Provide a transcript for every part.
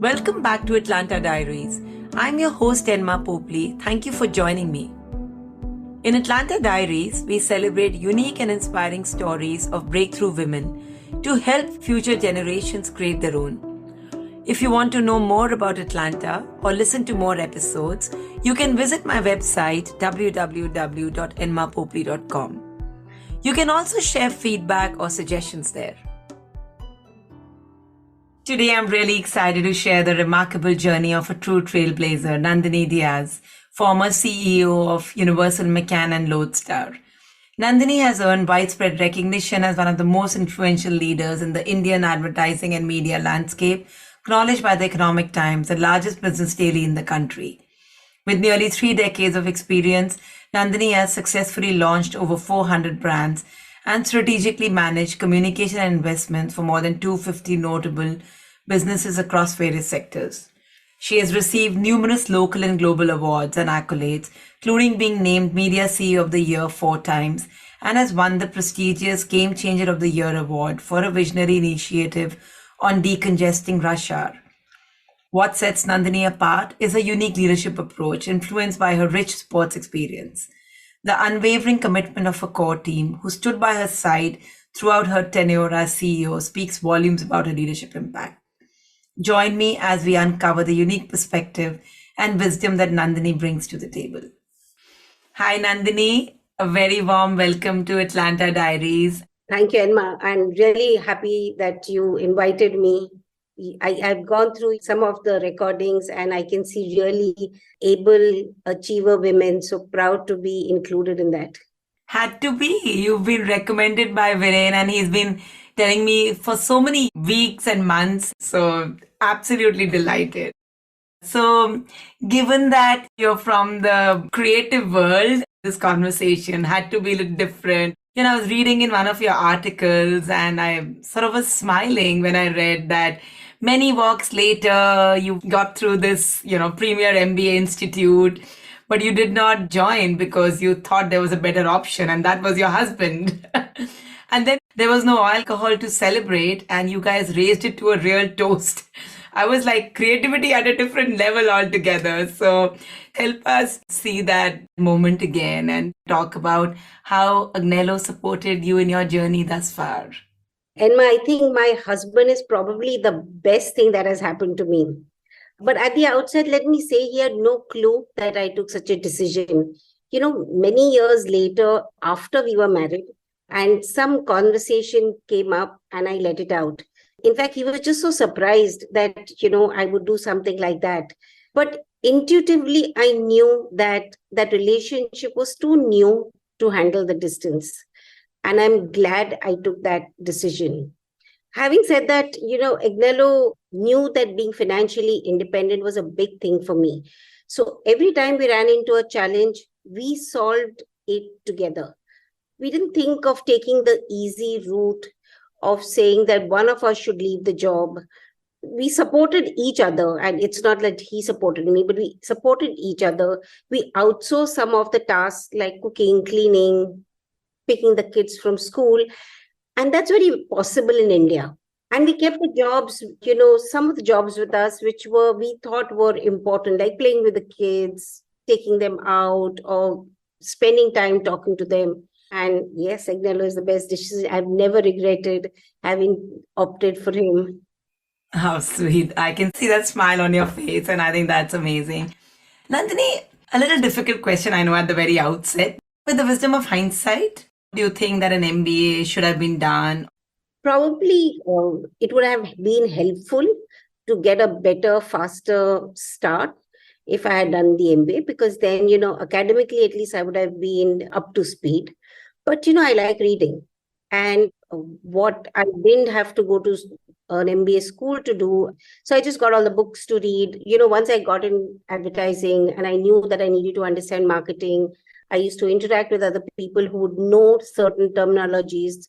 Welcome back to Atlanta Diaries. I'm your host, Enma Popley. Thank you for joining me. In Atlanta Diaries, we celebrate unique and inspiring stories of breakthrough women to help future generations create their own. If you want to know more about Atlanta or listen to more episodes, you can visit my website www.enmapopley.com. You can also share feedback or suggestions there. Today, I'm really excited to share the remarkable journey of a true trailblazer, Nandini Dias, former CEO of Universal, McCann, and Lodestar. Nandini has earned widespread recognition as one of the most influential leaders in the Indian advertising and media landscape, acknowledged by the Economic Times, the largest business daily in the country. With nearly 3 decades of experience, Nandini has successfully launched over 400 brands and strategically managed communication and investments for more than 250 notable businesses across various sectors. She has received numerous local and global awards and accolades, including being named Media CEO of the Year 4 times and has won the prestigious Game Changer of the Year award for a visionary initiative on decongesting rush hour. What sets Nandini apart is a unique leadership approach influenced by her rich sports experience. The unwavering commitment of a core team who stood by her side throughout her tenure as CEO speaks volumes about her leadership impact. Join me as we uncover the unique perspective and wisdom that Nandini brings to the table. Hi, Nandini. A very warm welcome to Atlanta Diaries. Thank you, Enma. I'm really happy that you invited me. I've gone through some of the recordings and I can see really able achiever women. So proud to be included in that. Had to be. You've been recommended by Viren and he's been telling me for so many weeks and months. So absolutely delighted. So given that you're from the creative world, this conversation had to be a little different. I was reading in one of your articles and I sort of was smiling when I read that many walks later, you got through this, premier MBA institute, but you did not join because you thought there was a better option and that was your husband. And then there was no alcohol to celebrate and you guys raised it to a real toast. I was like, creativity at a different level altogether. So help us see that moment again and talk about how Agnello supported you in your journey thus far. Enma, I think my husband is probably the best thing that has happened to me. But at the outset, let me say he had no clue that I took such a decision. Many years later, after we were married, and some conversation came up and I let it out. In fact, he was just so surprised that, I would do something like that. But intuitively, I knew that that relationship was too new to handle the distance. And I'm glad I took that decision. Having said that, Agnello knew that being financially independent was a big thing for me. So every time we ran into a challenge, we solved it together. We didn't think of taking the easy route of saying that one of us should leave the job. We supported each other, and it's not that he supported me, but we supported each other. We outsourced some of the tasks like cooking, cleaning, picking the kids from school. And that's very possible in India. And we kept the jobs, some of the jobs with us, which we thought were important, like playing with the kids, taking them out, or spending time talking to them. And yes, Agnello is the best decision. I've never regretted having opted for him. How sweet. I can see that smile on your face, and I think that's amazing. Nandini, a little difficult question, I know, at the very outset. With the wisdom of hindsight, do you think that an MBA should have been done? Probably it would have been helpful to get a better, faster start if I had done the MBA, because then, academically, at least I would have been up to speed. But, I like reading. And what I didn't have to go to an MBA school to do. So I just got all the books to read. Once I got in advertising and I knew that I needed to understand marketing, I used to interact with other people who would know certain terminologies.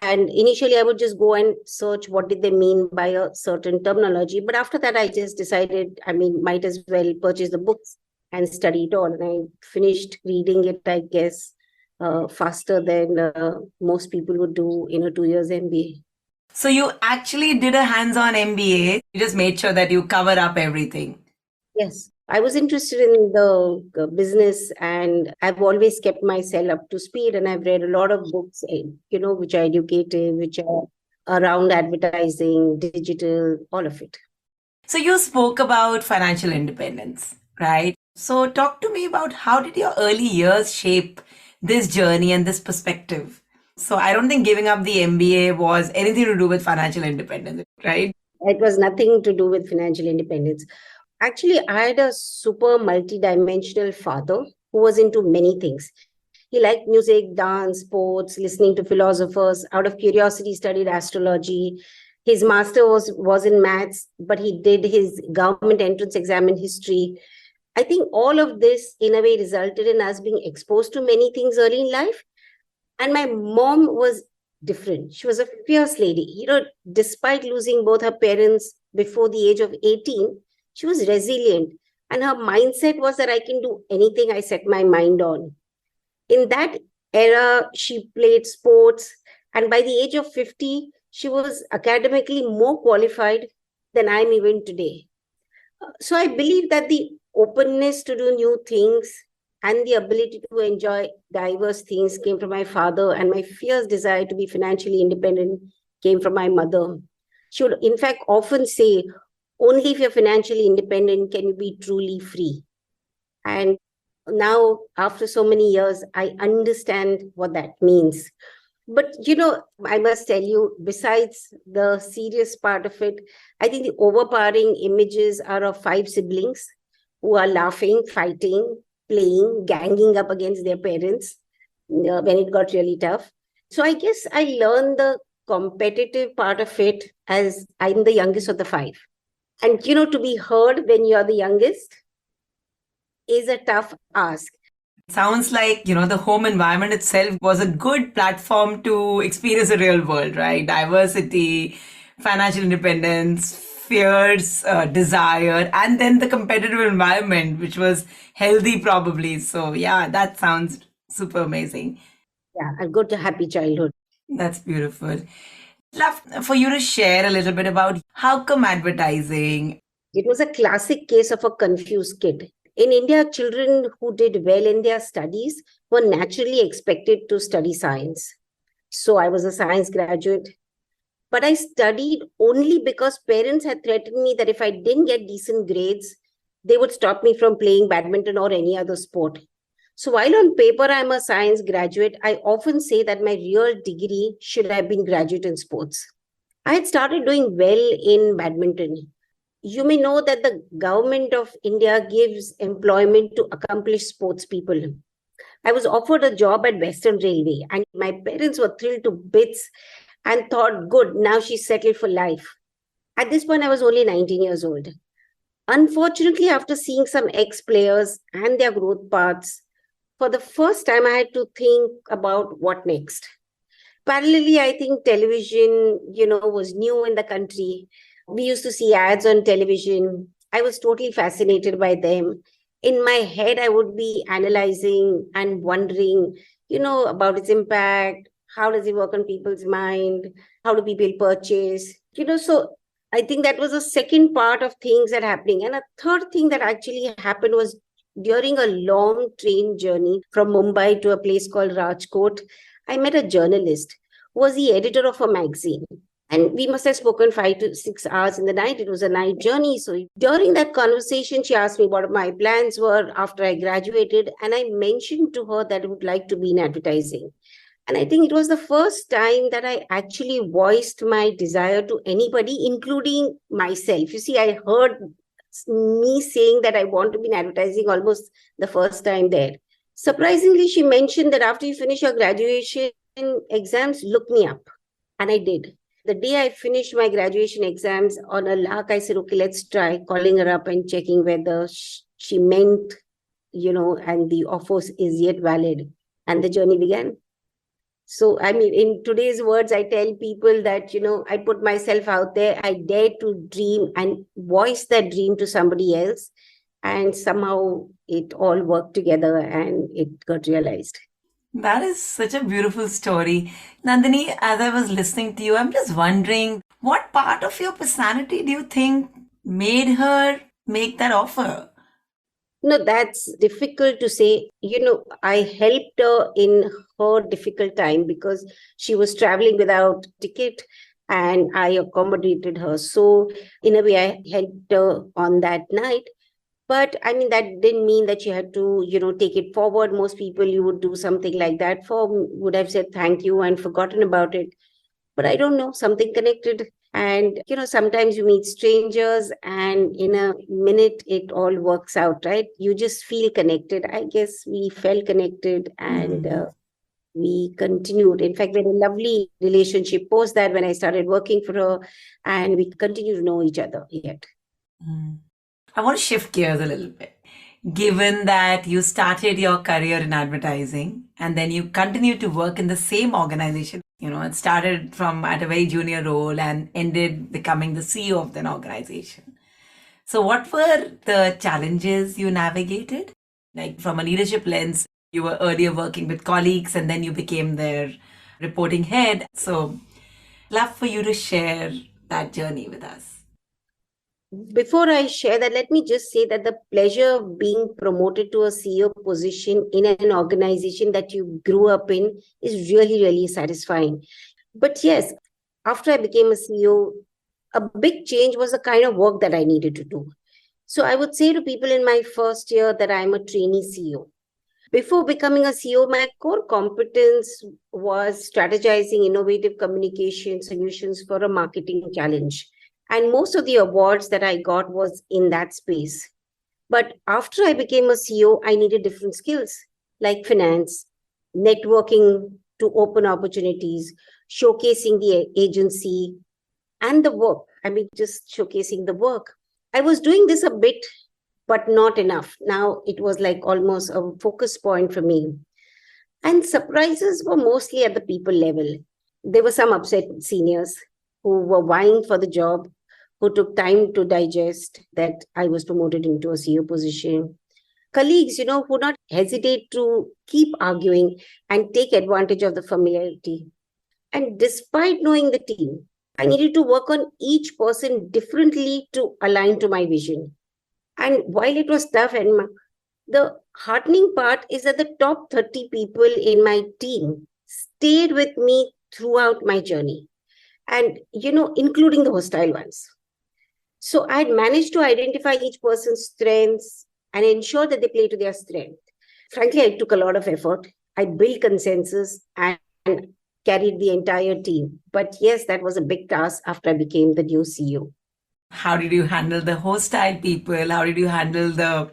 And initially, I would just go and search what did they mean by a certain terminology. But after that, I just decided, might as well purchase the books and study it all. And I finished reading it, I guess, faster than most people would do in a 2 years MBA. So you actually did a hands-on MBA. You just made sure that you cover up everything. Yes, I was interested in the business, and I've always kept myself up to speed. And I've read a lot of books, which are educative, which are around advertising, digital, all of it. So you spoke about financial independence, right? So talk to me about how did your early years shape this journey and this perspective? So I don't think giving up the MBA was anything to do with financial independence, right? It was nothing to do with financial independence. Actually, I had a super multidimensional father who was into many things. He liked music, dance, sports, listening to philosophers. Out of curiosity, studied astrology. His master was in maths, but he did his government entrance exam in history. I think all of this, in a way, resulted in us being exposed to many things early in life. And my mom was different. She was a fierce lady. Despite losing both her parents before the age of 18, she was resilient. And her mindset was that I can do anything I set my mind on. In that era, she played sports. And by the age of 50, she was academically more qualified than I'm even today. So I believe that the openness to do new things and the ability to enjoy diverse things came from my father, and my fierce desire to be financially independent came from my mother. She would, in fact, often say, only if you're financially independent can you be truly free. And now, after so many years, I understand what that means. But, I must tell you, besides the serious part of it, I think the overpowering images are of 5 siblings who are laughing, fighting, playing, ganging up against their parents when it got really tough. So I guess I learned the competitive part of it as I'm the youngest of the 5. And, to be heard when you're the youngest is a tough ask. Sounds like, the home environment itself was a good platform to experience the real world, right? Diversity, financial independence, fears, desire, and then the competitive environment, which was healthy probably. So yeah, that sounds super amazing. Yeah, a good, happy childhood. That's beautiful. Love for you to share a little bit about how come advertising. It was a classic case of a confused kid. In India, children who did well in their studies were naturally expected to study science. So I was a science graduate. But I studied only because parents had threatened me that if I didn't get decent grades, they would stop me from playing badminton or any other sport. So while on paper I'm a science graduate, I often say that my real degree should have been graduate in sports. I had started doing well in badminton. You may know that the government of India gives employment to accomplished sports people. I was offered a job at Western Railway, and my parents were thrilled to bits and thought, good, now she's settled for life. At this point, I was only 19 years old. Unfortunately, after seeing some ex players and their growth paths, for the first time, I had to think about what next. Parallelly, I think television, was new in the country. We used to see ads on television. I was totally fascinated by them. In my head, I would be analyzing and wondering, about its impact. How does it work on people's mind? How do people purchase? So I think that was a second part of things that happening. And a third thing that actually happened was during a long train journey from Mumbai to a place called Rajkot, I met a journalist who was the editor of a magazine. And we must have spoken 5 to 6 hours in the night. It was a night journey. So during that conversation, she asked me what my plans were after I graduated. And I mentioned to her that I would like to be in advertising. And I think it was the first time that I actually voiced my desire to anybody, including myself. You see, I heard me saying that I want to be in advertising almost the first time there. Surprisingly, she mentioned that after you finish your graduation exams, look me up. And I did. The day I finished my graduation exams, on a lark, I said, okay, let's try calling her up and checking whether she meant, and the offer is yet valid. And the journey began. So, I mean, in today's words, I tell people that, I put myself out there, I dare to dream and voice that dream to somebody else. And somehow it all worked together and it got realized. That is such a beautiful story. Nandini, as I was listening to you, I'm just wondering what part of your personality do you think made her make that offer? No, that's difficult to say. I helped her in her difficult time because she was traveling without ticket and I accommodated her. So, in a way, I helped her on that night. But I mean, that didn't mean that she had to, take it forward. Most people you would do something like that for would have said thank you and forgotten about it. But I don't know, something connected. And, sometimes you meet strangers and in a minute it all works out, right? You just feel connected. I guess we felt connected and Mm, we continued. In fact, we had a lovely relationship post that when I started working for her, and we continue to know each other yet. mm. I want to shift gears a little bit. Given that you started your career in advertising and then you continued to work in the same organization, it started from at a very junior role and ended becoming the CEO of an organization. So, what were the challenges you navigated? Like from a leadership lens, you were earlier working with colleagues and then you became their reporting head. So, love for you to share that journey with us. Before I share that, let me just say that the pleasure of being promoted to a CEO position in an organization that you grew up in is really, really satisfying. But yes, after I became a CEO, a big change was the kind of work that I needed to do. So I would say to people in my first year that I'm a trainee CEO. Before becoming a CEO, my core competence was strategizing innovative communication solutions for a marketing challenge. And most of the awards that I got was in that space. But after I became a CEO, I needed different skills like finance, networking to open opportunities, showcasing the agency and the work. I mean, just showcasing the work. I was doing this a bit, but not enough. Now it was like almost a focus point for me. And surprises were mostly at the people level. There were some upset seniors who were vying for the job, who took time to digest that I was promoted into a CEO position. Colleagues, who not hesitate to keep arguing and take advantage of the familiarity. And despite knowing the team, I needed to work on each person differently to align to my vision. And while it was tough, and the heartening part is that the top 30 people in my team stayed with me throughout my journey and, including the hostile ones. So I had managed to identify each person's strengths and ensure that they play to their strength. Frankly, I took a lot of effort. I built consensus and carried the entire team. But yes, that was a big task after I became the new CEO. How did you handle the hostile people? How did you handle the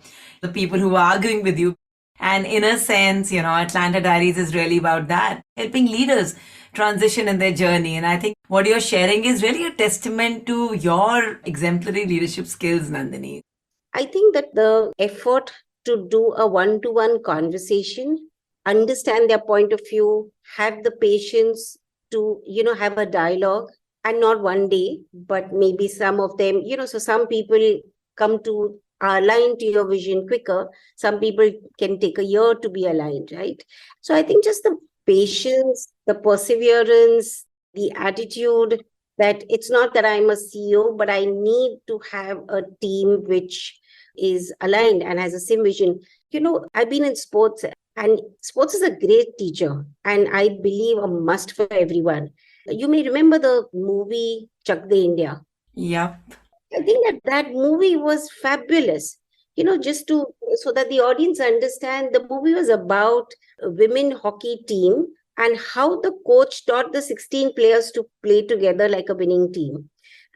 people who were arguing with you? And in a sense, Atlanta Diaries is really about that, helping leaders transition in their journey. And I think what you're sharing is really a testament to your exemplary leadership skills, Nandini. I think that the effort to do a one to one conversation, understand their point of view, have the patience to, have a dialogue, and not one day, but maybe some of them, so some people come to align to your vision quicker. Some people can take a year to be aligned, right? So I think just the patience, the perseverance, the attitude that it's not that I'm a CEO, but I need to have a team which is aligned and has a same vision. I've been in sports and sports is a great teacher and I believe a must for everyone. You may remember the movie Chuck the India. Yep. I think that movie was fabulous. Just to so that the audience understand, the movie was about a women hockey team and how the coach taught the 16 players to play together like a winning team.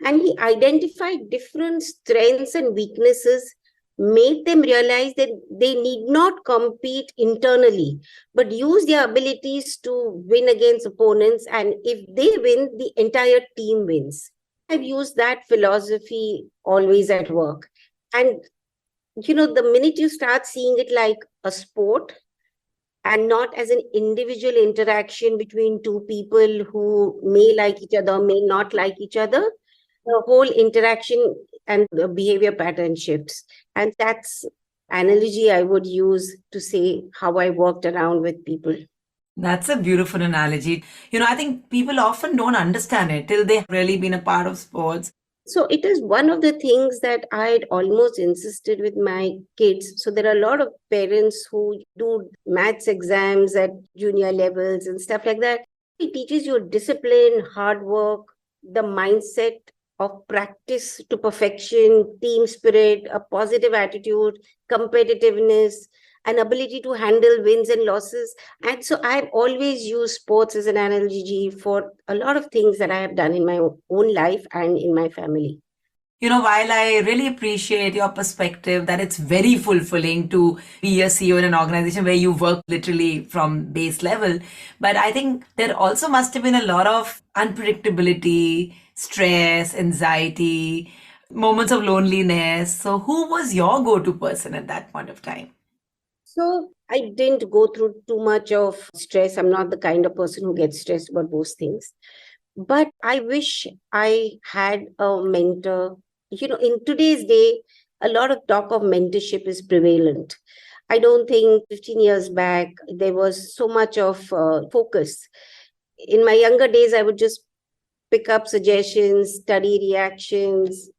And he identified different strengths and weaknesses, made them realize that they need not compete internally, but use their abilities to win against opponents. And if they win, the entire team wins. I've used that philosophy always at work. And, the minute you start seeing it like a sport and not as an individual interaction between two people who may like each other, may not like each other, the whole interaction and the behavior pattern shifts. And that's analogy I would use to say how I worked around with people. That's a beautiful analogy. I think people often don't understand it till they've really been a part of sports. So it is one of the things that I'd almost insisted with my kids. So there are a lot of parents who do maths exams at junior levels and stuff like that. It teaches you discipline, hard work, the mindset of practice to perfection, team spirit, a positive attitude, competitiveness, an ability to handle wins and losses. And so I've always used sports as an analogy for a lot of things that I have done in my own life and in my family. While I really appreciate your perspective that it's very fulfilling to be a CEO in an organization where you work literally from base level, but I think there also must have been a lot of unpredictability, stress, anxiety, moments of loneliness. So, who was your go to person at that point of time? So I didn't go through too much of stress. I'm not the kind of person who gets stressed about those things. But I wish I had a mentor. In today's day, a lot of talk of mentorship is prevalent. I don't think 15 years back there was so much of focus. In my younger days, I would just pick up suggestions, study reactions,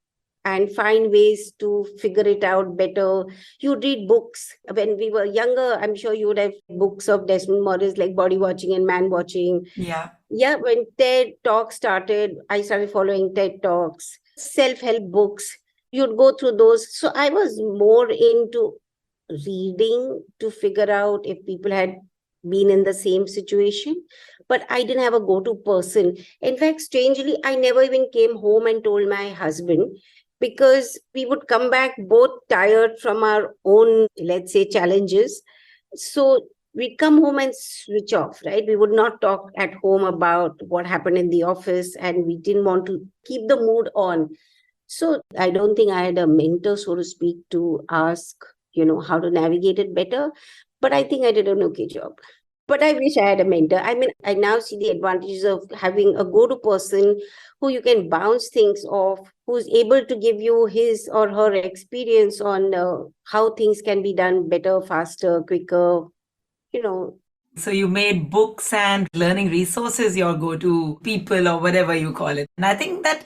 and find ways to figure it out better. You read books. When we were younger, I'm sure you would have books of Desmond Morris like Body Watching and Man Watching. Yeah. Yeah, when TED Talk started, I started following TED Talks, self-help books. You'd go through those. So I was more into reading to figure out if people had been in the same situation, but I didn't have a go-to person. In fact, strangely, I never even came home and told my husband, because we would come back both tired from our own, let's say, challenges. So we'd come home and switch off, right? We would not talk at home about what happened in the office, and we didn't want to keep the mood on. So I don't think I had a mentor, so to speak, to ask, how to navigate it better. But I think I did an okay job. But I wish I had a mentor. I mean, I now see the advantages of having a go-to person who you can bounce things off, who's able to give you his or her experience on how things can be done better, faster, quicker, you know. So you made books and learning resources your go-to people or whatever you call it. And I think that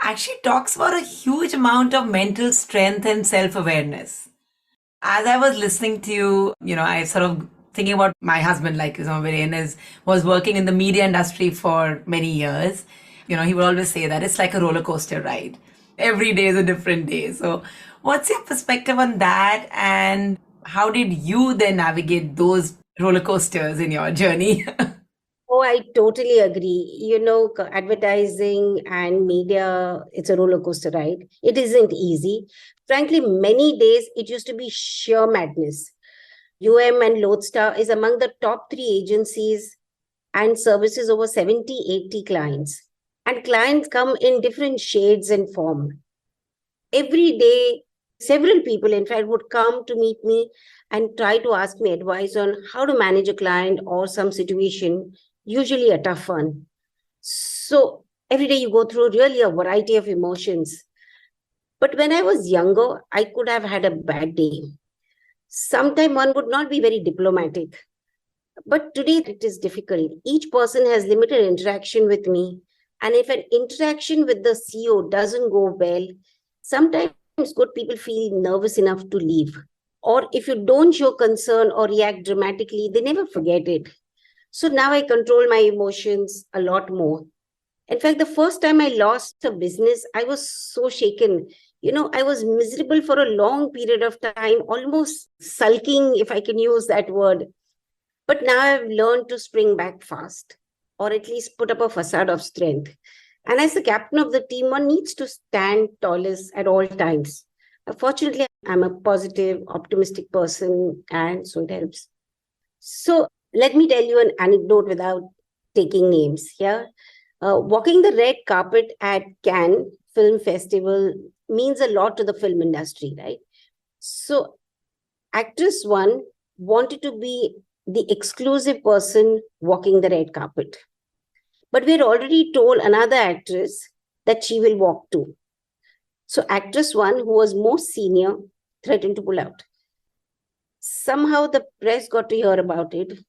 actually talks about a huge amount of mental strength and self-awareness. As I was listening to you, I sort of thinking about my husband, like Viren was working in the media industry for many years. He would always say that it's like a roller coaster ride. Every day is a different day. So what's your perspective on that? And how did you then navigate those roller coasters in your journey? Oh, I totally agree. Advertising and media, it's a roller coaster ride. It isn't easy. Frankly, many days it used to be sheer madness. and Lodestar is among the top three agencies and services over 70, 80 clients. And clients come in different shades and form. Every day, several people, in fact, would come to meet me and try to ask me advice on how to manage a client or some situation, usually a tough one. So every day you go through really a variety of emotions. But when I was younger, I could have had a bad day. Sometimes one would not be very diplomatic. But today it is difficult. Each person has limited interaction with me. And if an interaction with the CEO doesn't go well, sometimes good people feel nervous enough to leave. Or if you don't show concern or react dramatically, they never forget it. So now I control my emotions a lot more. In fact, the first time I lost a business, I was so shaken. I was miserable for a long period of time, almost sulking, if I can use that word. But now I've learned to spring back fast, or at least put up a facade of strength. And as the captain of the team, one needs to stand tallest at all times. Fortunately, I'm a positive, optimistic person, and so it helps. So let me tell you an anecdote without taking names here. Walking the red carpet at Cannes Film Festival means a lot to the film industry, right? So actress one wanted to be the exclusive person walking the red carpet. But we had already told another actress that she will walk too. So actress one, who was more senior, threatened to pull out. Somehow the press got to hear about it.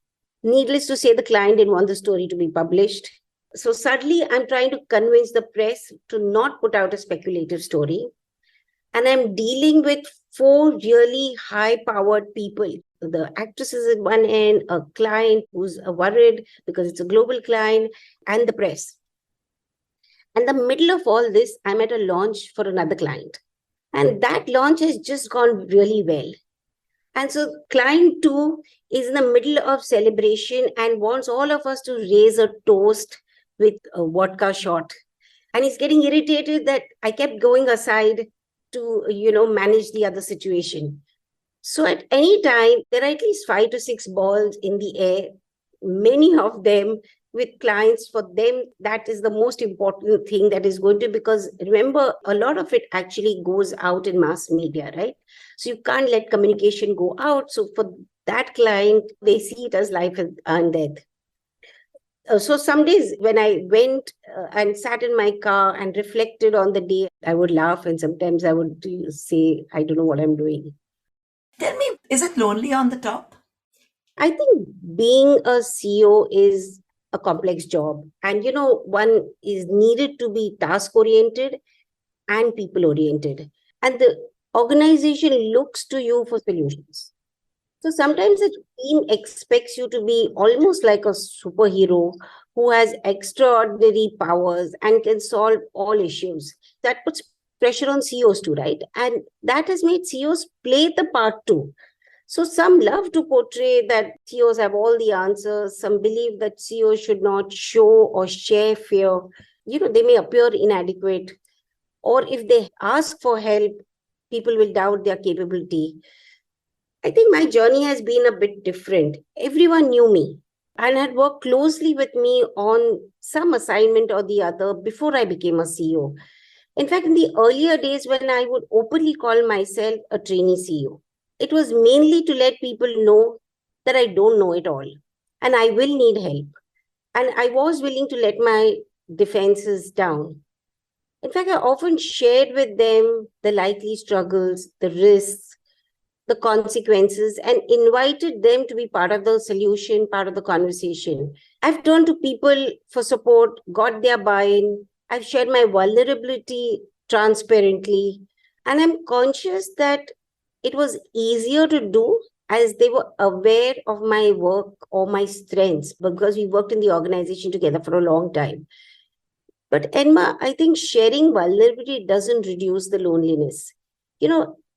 Needless to say, the client didn't want the story to be published. So suddenly I'm trying to convince the press to not put out a speculative story. And I'm dealing with four really high powered people. The actresses at one end, a client who's worried because it's a global client, and the press. And the middle of all this, I'm at a launch for another client. And that launch has just gone really well. And so client two is in the middle of celebration and wants all of us to raise a toast with a vodka shot. And he's getting irritated that I kept going aside to, manage the other situation. So at any time, there are at least 5 to 6 balls in the air, many of them with clients. For them, that is the most important thing that is going to, because remember, a lot of it actually goes out in mass media, right? So you can't let communication go out. So for that client, they see it as life and death. So some days when I went and sat in my car and reflected on the day, I would laugh, and sometimes I would say, I don't know what I'm doing. Tell me, is it lonely on the top? I think being a CEO is a complex job. And, one is needed to be task oriented and people oriented. And the organization looks to you for solutions. So sometimes the team expects you to be almost like a superhero who has extraordinary powers and can solve all issues. That puts pressure on CEOs too, right? And that has made CEOs play the part too. So some love to portray that CEOs have all the answers. Some believe that CEOs should not show or share fear. They may appear inadequate. Or if they ask for help, people will doubt their capability. I think my journey has been a bit different. Everyone knew me and had worked closely with me on some assignment or the other before I became a CEO. In fact, in the earlier days when I would openly call myself a trainee CEO, it was mainly to let people know that I don't know it all and I will need help. And I was willing to let my defenses down. In fact, I often shared with them the likely struggles, the risks, the consequences, and invited them to be part of the solution, part of the conversation. I've turned to people for support, got their buy-in. I've shared my vulnerability transparently. And I'm conscious that it was easier to do as they were aware of my work or my strengths, because we worked in the organization together for a long time. But Enma, I think sharing vulnerability doesn't reduce the loneliness.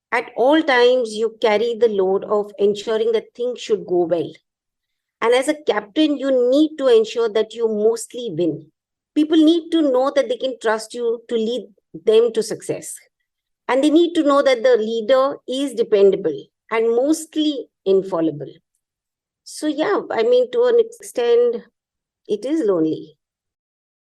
At all times, you carry the load of ensuring that things should go well. And as a captain, you need to ensure that you mostly win. People need to know that they can trust you to lead them to success. And they need to know that the leader is dependable and mostly infallible. So, yeah, to an extent, it is lonely.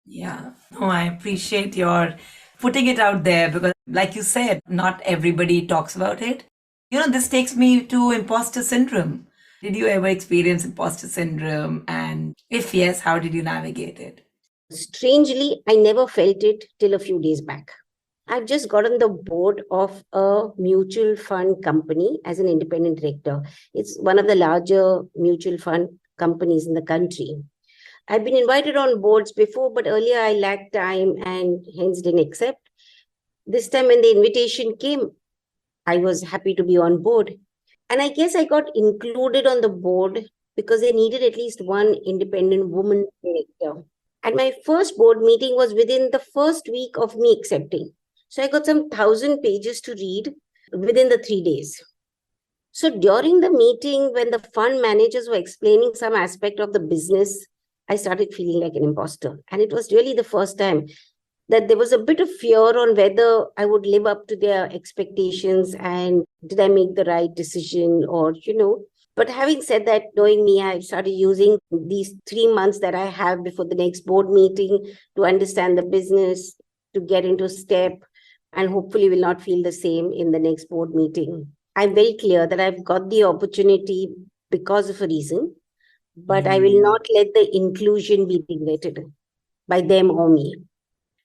Yeah, no, I appreciate your putting it out there because, like you said, not everybody talks about it. This takes me to imposter syndrome. Did you ever experience imposter syndrome? And if yes, how did you navigate it? Strangely, I never felt it till a few days back. I've just got on the board of a mutual fund company as an independent director. It's one of the larger mutual fund companies in the country. I've been invited on boards before, but earlier I lacked time and hence didn't accept. This time when the invitation came, I was happy to be on board. And I guess I got included on the board because they needed at least one independent woman director. And my first board meeting was within the first week of me accepting. So I got some 1,000 pages to read within the 3 days. So during the meeting, when the fund managers were explaining some aspect of the business, I started feeling like an imposter. And it was really the first time that there was a bit of fear on whether I would live up to their expectations and did I make the right decision or. But having said that, knowing me, I've started using these 3 months that I have before the next board meeting to understand the business, to get into step, and hopefully will not feel the same in the next board meeting. I'm very clear that I've got the opportunity because of a reason, but I will not let the inclusion be regretted by them or me.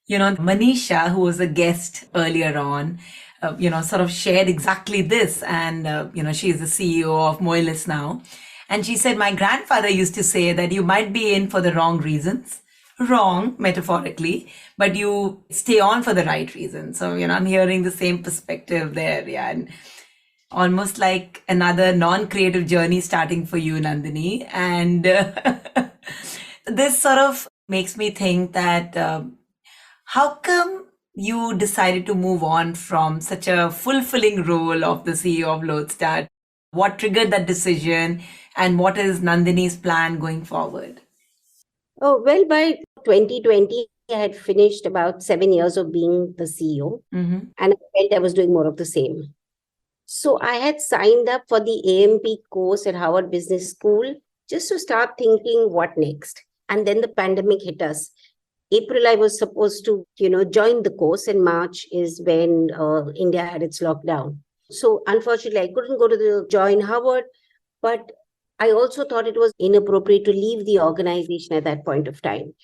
Manisha, who was a guest earlier on, sort of shared exactly this. And, she is the CEO of Moelis now. And she said, my grandfather used to say that you might be in for the wrong reasons, wrong metaphorically, but you stay on for the right reason. So, I'm hearing the same perspective there. Yeah. And almost like another non-creative journey starting for you, Nandini. And this sort of makes me think that how come you decided to move on from such a fulfilling role of the CEO of Lodestar? What triggered that decision, and what is Nandini's plan going forward? Oh, well, by 2020, I had finished about 7 years of being the CEO, and I felt I was doing more of the same. So I had signed up for the AMP course at Harvard Business School just to start thinking what next. And then the pandemic hit us. April, I was supposed to, join the course, and March is when India had its lockdown. So unfortunately, I couldn't go to join Harvard, but I also thought it was inappropriate to leave the organization at that point of time.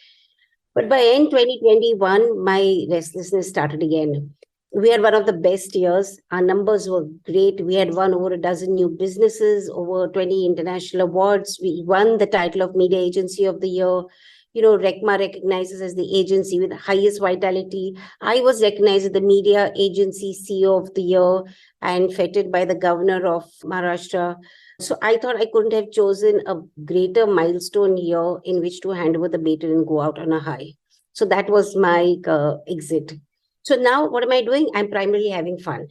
But by end 2021, my restlessness started again. We had one of the best years. Our numbers were great. We had won over a dozen new businesses, over 20 international awards. We won the title of Media Agency of the Year. RECMA recognizes as the agency with the highest vitality. I was recognized as the Media Agency CEO of the Year and feted by the governor of Maharashtra. So I thought I couldn't have chosen a greater milestone year in which to hand over the baton and go out on a high. So that was my exit. So now what am I doing? I'm primarily having fun.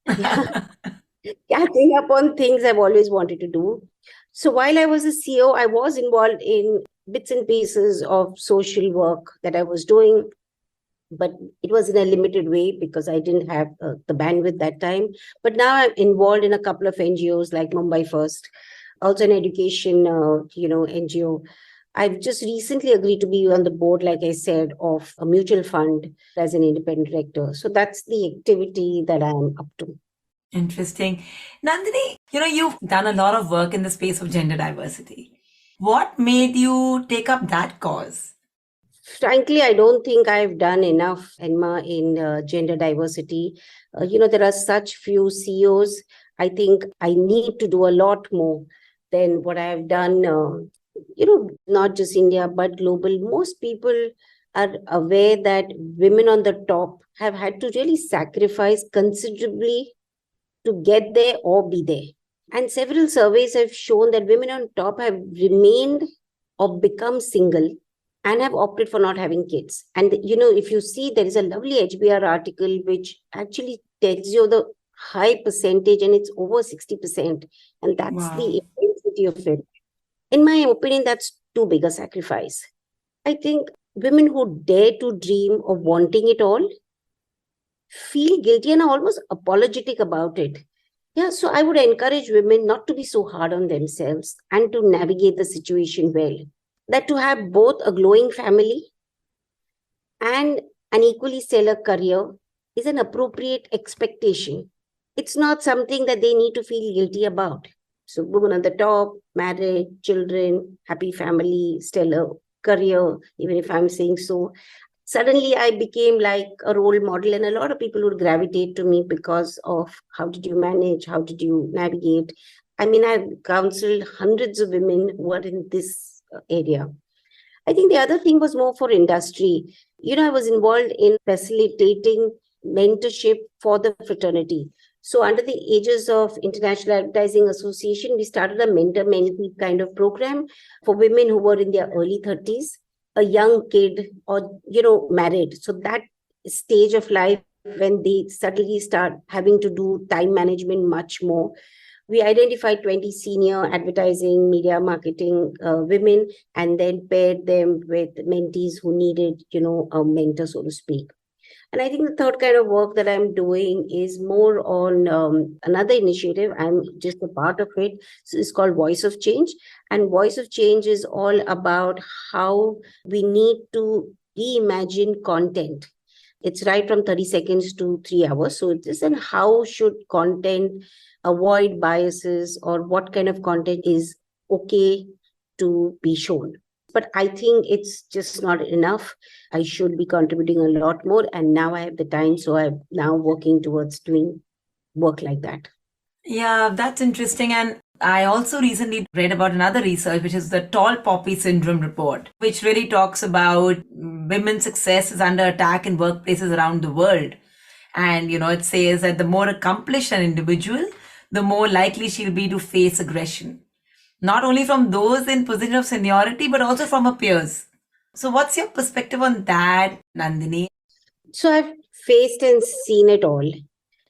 Catching up on things I've always wanted to do. So while I was a CEO, I was involved in bits and pieces of social work that I was doing, but it was in a limited way because I didn't have the bandwidth that time. But now I'm involved in a couple of NGOs like Mumbai First, also an education, NGO. I've just recently agreed to be on the board, like I said, of a mutual fund as an independent director. So that's the activity that I'm up to. Interesting. Nandini, you've done a lot of work in the space of gender diversity. What made you take up that cause? Frankly, I don't think I've done enough, Enma, in gender diversity. There are such few CEOs. I think I need to do a lot more than what I've done, not just India, but global. Most people are aware that women on the top have had to really sacrifice considerably to get there or be there. And several surveys have shown that women on top have remained or become single and have opted for not having kids. And, if you see, there is a lovely HBR article which actually tells you the high percentage, and it's over 60%. And that's the intensity of it. In my opinion, that's too big a sacrifice. I think women who dare to dream of wanting it all feel guilty and are almost apologetic about it. Yeah, so I would encourage women not to be so hard on themselves and to navigate the situation well. That to have both a glowing family and an equally stellar career is an appropriate expectation. It's not something that they need to feel guilty about. So women on the top, married, children, happy family, stellar career, even if I'm saying so. Suddenly I became like a role model, and a lot of people would gravitate to me because of how did you manage, how did you navigate. I mean, I've counseled hundreds of women who are in this area. I think the other thing was more for industry. I was involved in facilitating mentorship for the fraternity. So under the aegis of International Advertising Association, we started a mentor-mentee kind of program for women who were in their early 30s, a young kid, or, married. So that stage of life when they suddenly start having to do time management much more. We identified 20 senior advertising, media, marketing women, and then paired them with mentees who needed, a mentor, so to speak. And I think the third kind of work that I'm doing is more on another initiative. I'm just a part of it. So it's called Voice of Change. And Voice of Change is all about how we need to reimagine content. It's right from 30 seconds to 3 hours. So it is, and how should content avoid biases, or what kind of content is okay to be shown. But I think it's just not enough. I should be contributing a lot more. And now I have the time. So I'm now working towards doing work like that. Yeah, that's interesting. And I also recently read about another research, which is the tall poppy syndrome report, which really talks about women's success is under attack in workplaces around the world. And, it says that the more accomplished an individual, the more likely she'll be to face aggression, not only from those in position of seniority, but also from her peers. So what's your perspective on that, Nandini? So I've faced and seen it all.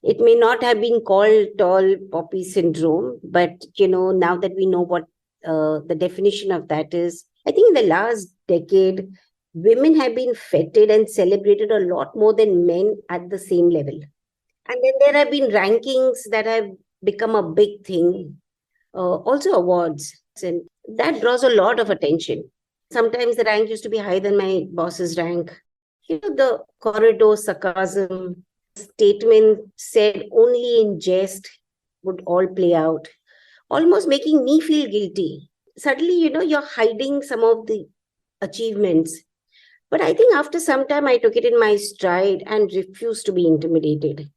It may not have been called tall poppy syndrome, but now that we know what the definition of that is, I think in the last decade, women have been feted and celebrated a lot more than men at the same level. And then there have been rankings that have become a big thing, also awards, and that draws a lot of attention. Sometimes the rank used to be higher than my boss's rank. The corridor sarcasm, statement said only in jest would all play out, almost making me feel guilty. Suddenly, you're hiding some of the achievements. But I think after some time, I took it in my stride and refused to be intimidated.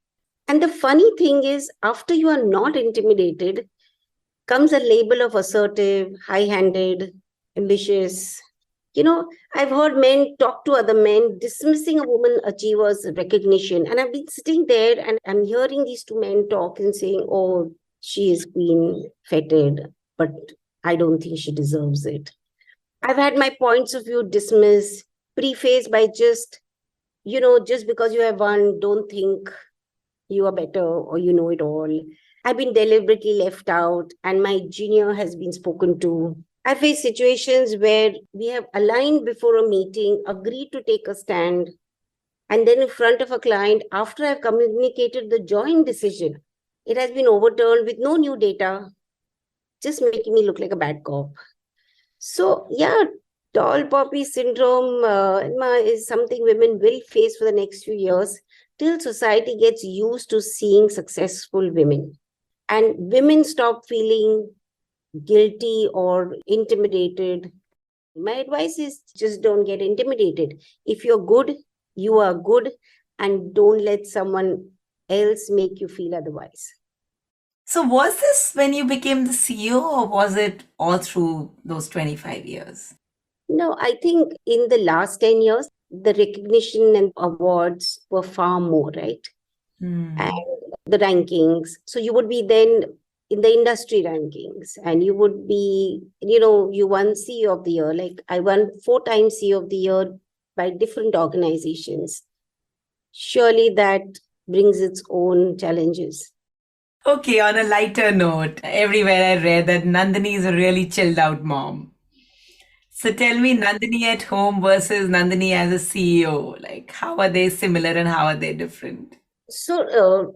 And the funny thing is, after you are not intimidated, comes a label of assertive, high handed, ambitious. I've heard men talk to other men, dismissing a woman achiever's recognition. And I've been sitting there and I'm hearing these two men talk and saying, oh, she has been feted, but I don't think she deserves it. I've had my points of view dismissed, prefaced by just because you have won, don't think you are better or you know it all. I've been deliberately left out and my junior has been spoken to. I face situations where we have aligned before a meeting, agreed to take a stand, and then in front of a client, after I've communicated the joint decision, it has been overturned with no new data, just making me look like a bad cop. So, yeah, tall poppy syndrome is something women will face for the next few years till society gets used to seeing successful women. And women stop feeling guilty or intimidated. My advice is just don't get intimidated. If you're good, you are good, and don't let someone else make you feel otherwise. So was this when you became the CEO, or was it all through those 25 years? No, I think in the last 10 years, the recognition and awards were far more, right? And the rankings. So you would be then in the industry rankings and you would be, you won CEO of the year. Like I won 4 times CEO of the year by different organizations. Surely that brings its own challenges. Okay, on a lighter note, everywhere I read that Nandini is a really chilled out mom. So tell me, Nandini at home versus Nandini as a CEO, like how are they similar and how are they different? So,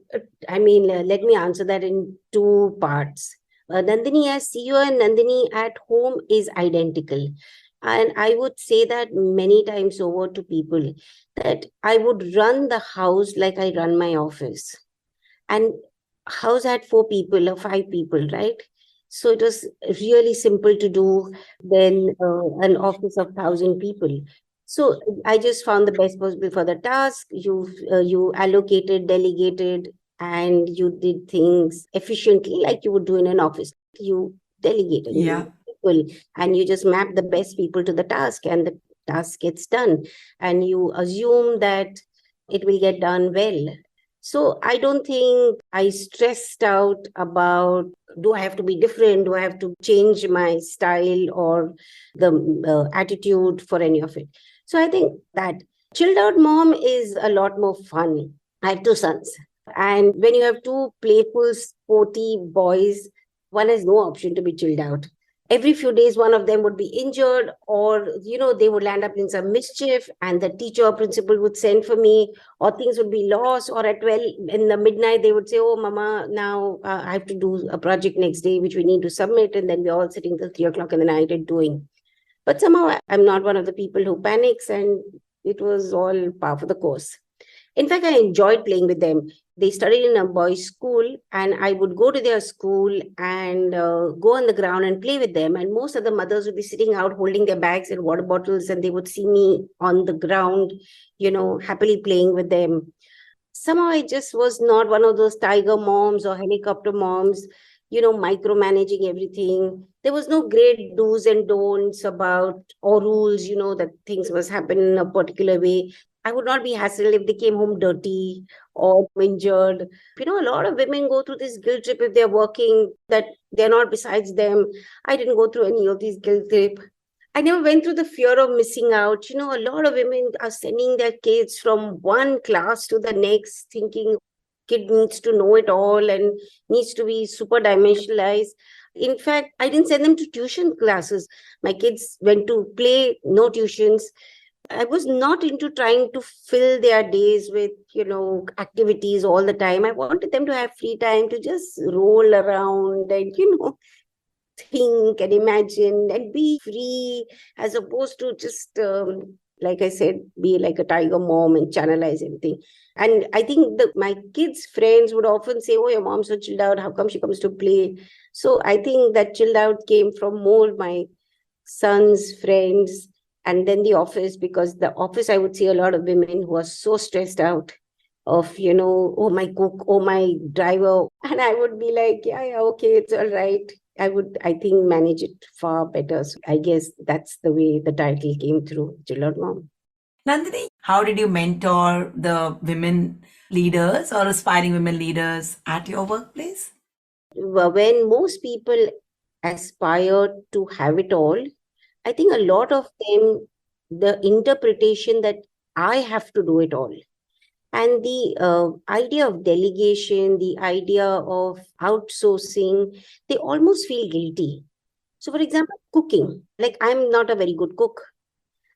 let me answer that in 2 parts. Nandini as CEO and Nandini at home is identical. And I would say that many times over to people that I would run the house like I run my office. And house had 4 people or 5 people, right? So it was really simple to do than an office of 1,000 people. So I just found the best possible for the task. You allocated, delegated, and you did things efficiently like you would do in an office. You delegate and Yeah. you people, and you just map the best people to the task, and the task gets done. And you assume that it will get done well. So I don't think I stressed out about, do I have to be different? Do I have to change my style or the attitude for any of it? So I think that chilled out mom is a lot more fun. I have 2 sons. And when you have 2 playful, sporty boys, one has no option to be chilled out. Every few days, one of them would be injured or, they would land up in some mischief and the teacher or principal would send for me or things would be lost, or at 12 in the midnight, they would say, oh, mama, now I have to do a project next day, which we need to submit. And then we're all sitting till 3 o'clock in the night and doing. But somehow I'm not one of the people who panics, and it was all par for the course. In fact, I enjoyed playing with them. They studied in a boys' school, and I would go to their school and go on the ground and play with them. And most of the mothers would be sitting out holding their bags and water bottles, and they would see me on the ground, happily playing with them. Somehow I just was not one of those tiger moms or helicopter moms. micromanaging everything. There was no great do's and don'ts about or rules, that things must happen in a particular way. I would not be hassled if they came home dirty or injured. A lot of women go through this guilt trip if they're working, that they're not besides them. I didn't go through any of these guilt trip. I never went through the fear of missing out. A lot of women are sending their kids from one class to the next, thinking kid needs to know it all and needs to be super dimensionalized. In fact, I didn't send them to tuition classes. My kids went to play, no tuitions. I was not into trying to fill their days with, activities all the time. I wanted them to have free time to just roll around and, think and imagine and be free, as opposed to just, like I said, be like a tiger mom and channelize everything. And I think that my kids' friends would often say, "Oh, your mom's so chilled out. How come she comes to play?" So I think that chilled out came from more my son's friends and then the office, because the office, I would see a lot of women who are so stressed out of, oh, my cook, oh, my driver. And I would be like, yeah, okay, it's all right. I would, I think, manage it far better. So I guess that's the way the title came through, Chilled Mom. Nandini, how did you mentor the women leaders or aspiring women leaders at your workplace? When most people aspire to have it all, I think a lot of them, the interpretation that I have to do it all, and the idea of delegation, the idea of outsourcing, they almost feel guilty. So, for example, cooking, like I'm not a very good cook.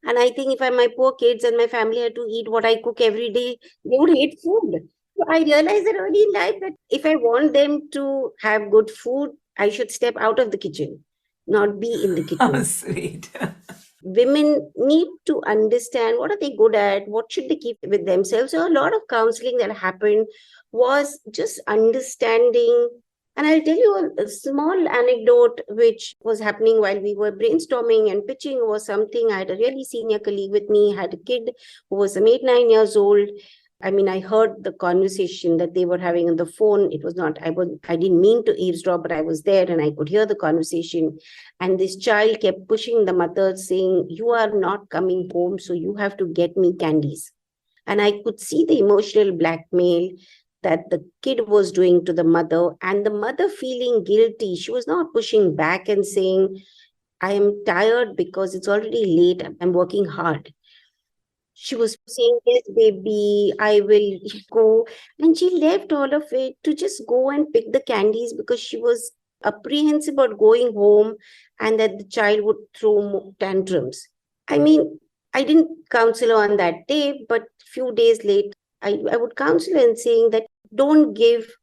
And I think if my poor kids and my family had to eat what I cook every day, they would hate food. So I realized that early in life that if I want them to have good food, I should step out of the kitchen, not be in the How kitchen. sweet. Women need to understand what are they good at, what should they keep with themselves. So a lot of counseling that happened was just understanding. And I'll tell you a small anecdote which was happening while we were brainstorming and pitching was something. I had a really senior colleague with me, had a kid who was some 8, 9 years old. I mean, I heard the conversation that they were having on the phone. It was not, I didn't mean to eavesdrop, but I was there and I could hear the conversation. And this child kept pushing the mother, saying, "You are not coming home, so you have to get me candies." And I could see the emotional blackmail that the kid was doing to the mother, and the mother feeling guilty. She was not pushing back and saying, "I am tired because it's already late. I'm working hard." She was saying, "Yes, baby, I will go." And she left all of it to just go and pick the candies because she was apprehensive about going home and that the child would throw tantrums. I mean, I didn't counsel her on that day, but few days later, I would counsel her and saying that don't give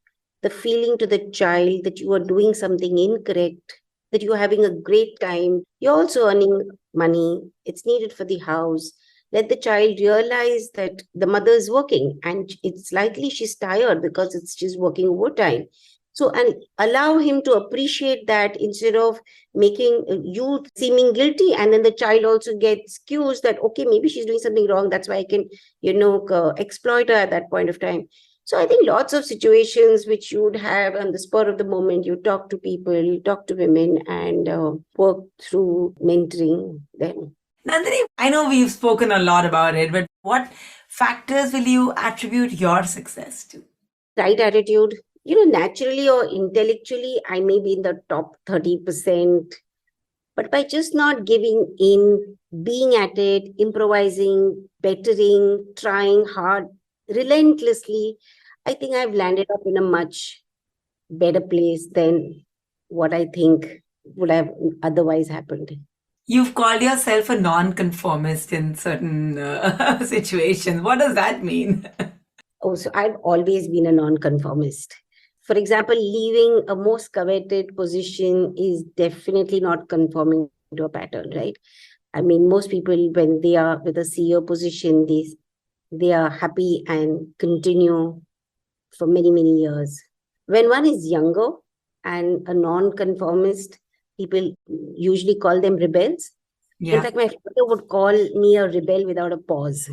the feeling to the child that you are doing something incorrect, that you're having a great time. You're also earning money. It's needed for the house. Let the child realize that the mother is working and it's likely she's tired because she's working overtime. So, and allow him to appreciate that instead of making you seeming guilty. And then the child also gets cues that, okay, maybe she's doing something wrong. That's why I can, exploit her at that point of time. So I think lots of situations which you would have on the spur of the moment, you talk to people, you talk to women and work through mentoring them. Nandini, I know we've spoken a lot about it, but what factors will you attribute your success to? Right attitude. Naturally or intellectually, I may be in the top 30%, but by just not giving in, being at it, improvising, bettering, trying hard, relentlessly, I think I've landed up in a much better place than what I think would have otherwise happened. You've called yourself a non-conformist in certain situations. What does that mean? Oh, so I've always been a non-conformist. For example, leaving a most coveted position is definitely not conforming to a pattern, right? I mean, most people, when they are with a CEO position, they are happy and continue for many, many years. When one is younger and a non-conformist, people usually call them rebels. In Yeah. fact, my father would call me a rebel without a pause.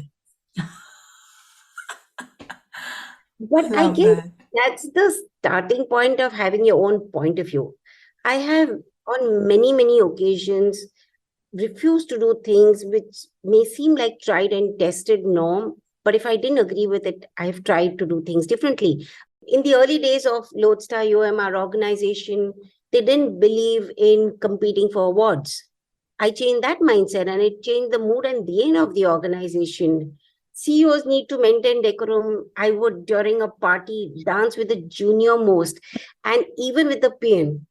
But I Love guess that. That's the starting point of having your own point of view. I have, on many, many occasions, refused to do things which may seem like tried and tested norm. But if I didn't agree with it, I've tried to do things differently. In the early days of Lodestar UMR organization, they didn't believe in competing for awards. I changed that mindset and it changed the mood and the end of the organization. CEOs need to maintain decorum. I would, during a party, dance with the junior most and even with the peon.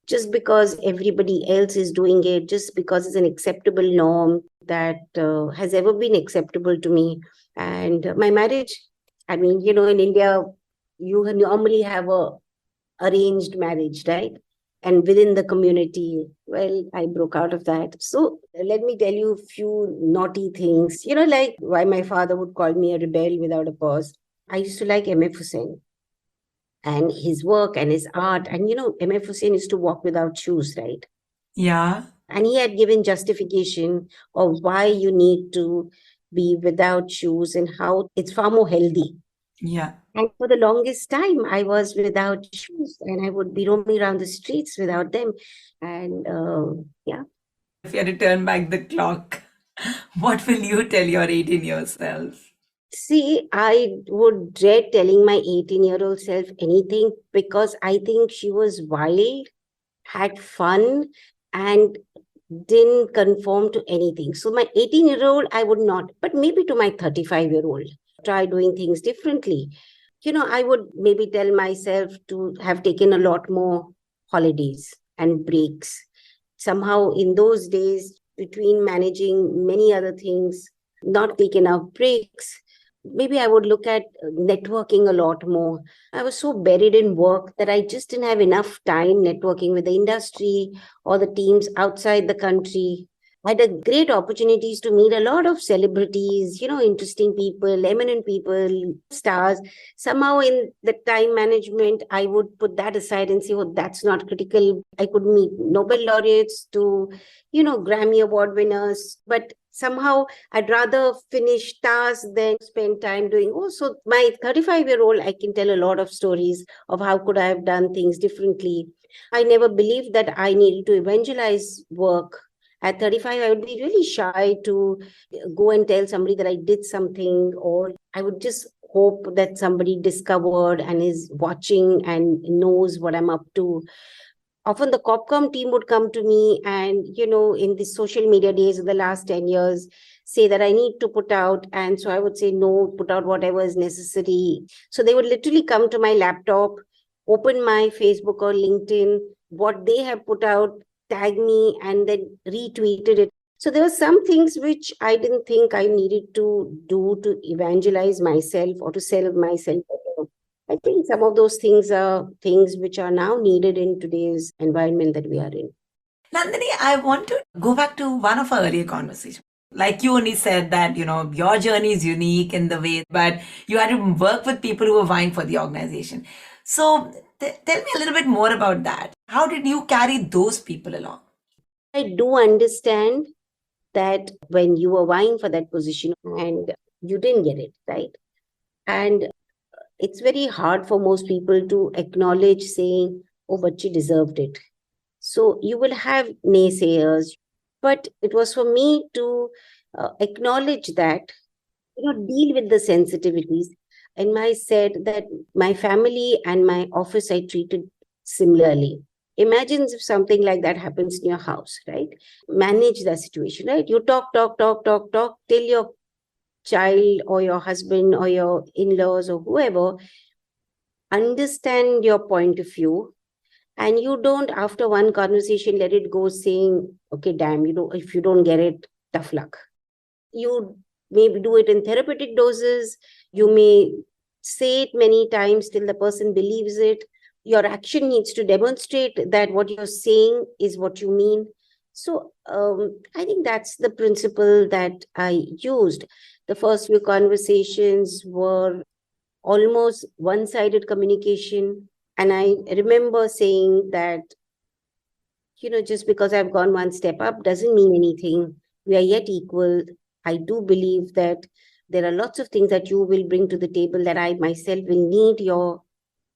Just because everybody else is doing it, just because it's an acceptable norm that has ever been acceptable to me. And my marriage, I mean, in India, you normally have a arranged marriage, right? And within the community, well, I broke out of that. So let me tell you a few naughty things, like why my father would call me a rebel without a pause. I used to like M.F. Hussain and his work and his art. And M.F. Hussain used to walk without shoes, right? Yeah. And he had given justification of why you need to be without shoes and how it's far more healthy. Yeah. And for the longest time, I was without shoes and I would be roaming around the streets without them. And yeah. If you had to turn back the clock, what will you tell your 18-year self? See, I would dread telling my 18-year-old self anything because I think she was wild, had fun, and didn't conform to anything. So my 18-year-old, I would not, but maybe to my 35-year-old, try doing things differently. I would maybe tell myself to have taken a lot more holidays and breaks. Somehow in those days, between managing many other things, not taking enough breaks, maybe I would look at networking a lot more. I was so buried in work that I just didn't have enough time networking with the industry or the teams outside the country. I had a great opportunities to meet a lot of celebrities, interesting people, eminent people, stars. Somehow in the time management, I would put that aside and say, oh, that's not critical. I could meet Nobel laureates to, Grammy Award winners. But somehow I'd rather finish tasks than spend time doing. Oh, so my 35-year-old, I can tell a lot of stories of how could I have done things differently. I never believed that I needed to evangelize work. At 35, I would be really shy to go and tell somebody that I did something, or I would just hope that somebody discovered and is watching and knows what I'm up to. Often the Copcom team would come to me and, in the social media days of the last 10 years, say that I need to put out. And so I would say, no, put out whatever is necessary. So they would literally come to my laptop, open my Facebook or LinkedIn, what they have put out, tag me, and then retweeted it. So there were some things which I didn't think I needed to do to evangelize myself or to sell myself. I think some of those things are things which are now needed in today's environment that we are in. Nandini, I want to go back to one of our earlier conversations. Like you only said that, your journey is unique in the way, but you had to work with people who were vying for the organization. So tell me a little bit more about that. How did you carry those people along? I do understand that when you were vying for that position and you didn't get it, right? And it's very hard for most people to acknowledge saying, oh, but she deserved it. So you will have naysayers, but it was for me to acknowledge that, deal with the sensitivities. And I said that my family and my office I treated similarly. Imagine if something like that happens in your house, right? Manage the situation, right? You talk till your child or your husband or your in-laws or whoever understand your point of view, and you don't after one conversation let it go saying, okay, damn, if you don't get it, tough luck. You maybe do it in therapeutic doses. You may say it many times till the person believes it. Your action needs to demonstrate that what you're saying is what you mean. So I think that's the principle that I used. The first few conversations were almost one-sided communication. And I remember saying that, just because I've gone one step up doesn't mean anything. We are yet equal. I do believe that There are lots of things that you will bring to the table that I myself will need your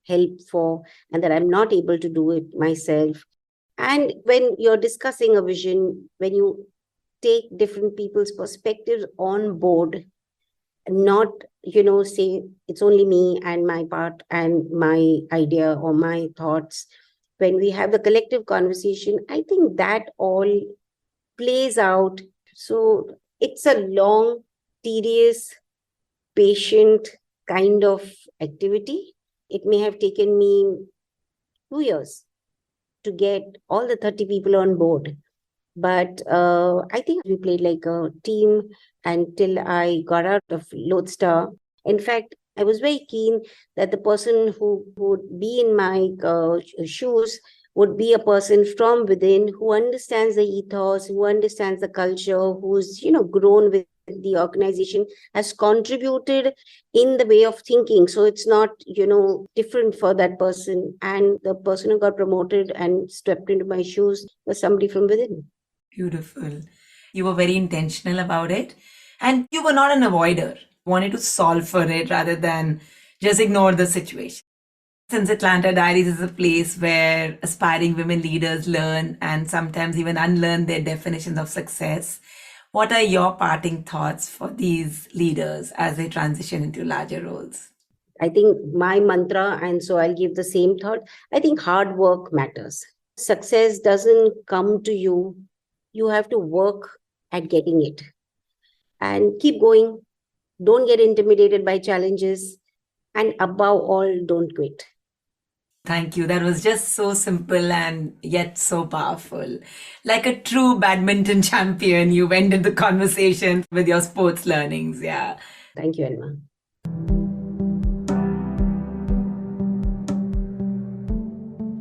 help for, and that I'm not able to do it myself. And when you're discussing a vision, when you take different people's perspectives on board, not, say it's only me and my part and my idea or my thoughts. When we have the collective conversation, I think that all plays out. So it's a long, tedious, patient kind of activity. It may have taken me 2 years to get all the 30 people on board. But I think we played like a team until I got out of Lodestar. In fact, I was very keen that the person who would be in my shoes would be a person from within who understands the ethos, who understands the culture, who's, grown with the organization, has contributed in the way of thinking. So it's not, different for that person. And the person who got promoted and stepped into my shoes was somebody from within. Beautiful. You were very intentional about it. And you were not an avoider. You wanted to solve for it rather than just ignore the situation. Since Atlanta Diaries is a place where aspiring women leaders learn and sometimes even unlearn their definitions of success, what are your parting thoughts for these leaders as they transition into larger roles? I think my mantra, and so I'll give the same thought, I think hard work matters. Success doesn't come to you. You have to work at getting it. And keep going. Don't get intimidated by challenges. And above all, don't quit. Thank you. That was just so simple and yet so powerful. Like a true badminton champion, you ended the conversation with your sports learnings. Yeah. Thank you, Elma.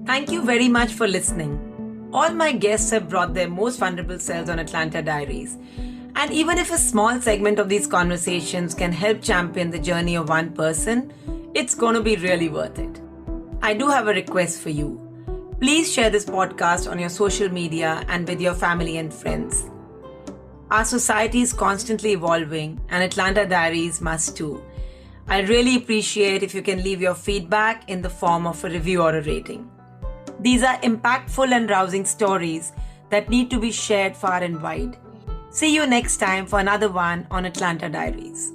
Thank you very much for listening. All my guests have brought their most vulnerable selves on Atlanta Diaries. And even if a small segment of these conversations can help champion the journey of one person, it's going to be really worth it. I do have a request for you. Please share this podcast on your social media and with your family and friends. Our society is constantly evolving, and Atlanta Diaries must too. I really appreciate if you can leave your feedback in the form of a review or a rating. These are impactful and rousing stories that need to be shared far and wide. See you next time for another one on Atlanta Diaries.